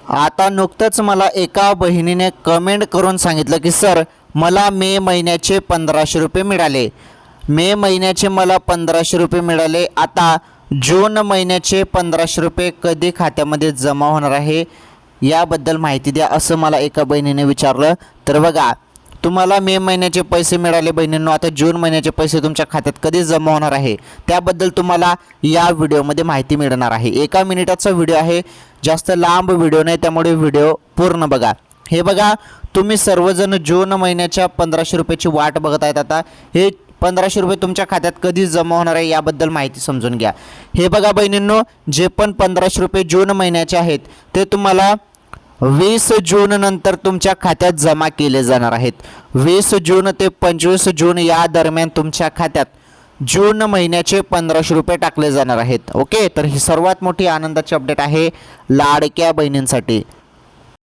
आता नुकतंच मला एका बहिणीने कमेंट करून सांगितलं की सर मला मे महिन्याचे 1500 रुपये मिळाले. मे महिन्याचे मला 1500 रुपये मिळाले. आता जून महिन्याचे 1500 रुपये कधी खात्यामध्ये जमा होणार आहे याबद्दल माहिती द्या असं मला एका बहिणीने विचारलं. तर बघा, तुम्हाला मे महिन्याचे पैसे मिळाले बहिणींनो. आता जून महिन्याचे पैसे तुमच्या खात्यात कधी जमा होणार आहे त्याबद्दल तुम्हाला या व्हिडिओमध्ये माहिती मिळणार आहे. 1 मिनिटाचा व्हिडिओ आहे, जास्त लांब व्हिडिओ नाही, त्यामुळे व्हिडिओ पूर्ण बघा. हे बघा, तुम्ही सर्वजण जून महिन्याच्या 1500 रुपयाची वाट बघत आहेत. आता हे 1500 रुपये तुमच्या खात्यात कधी जमा होणार आहे याबद्दल माहिती समजून घ्या. हे बघा बहिणींनो, जे पण 1500 रुपये जून महिन्याचे आहेत ते तुम्हाला 20 जून नंतर तुमच्या खात्यात जमा केले जाणार आहेत. 20 जून ते 25 जून या दरम्यान तुमच्या खात्यात जून महिन्याचे 1500 रुपये टाकले जाणार आहेत. ओके, तर ही सर्वात मोठी आनंदाची अपडेट आहे लाडक्या बहिणींसाठी.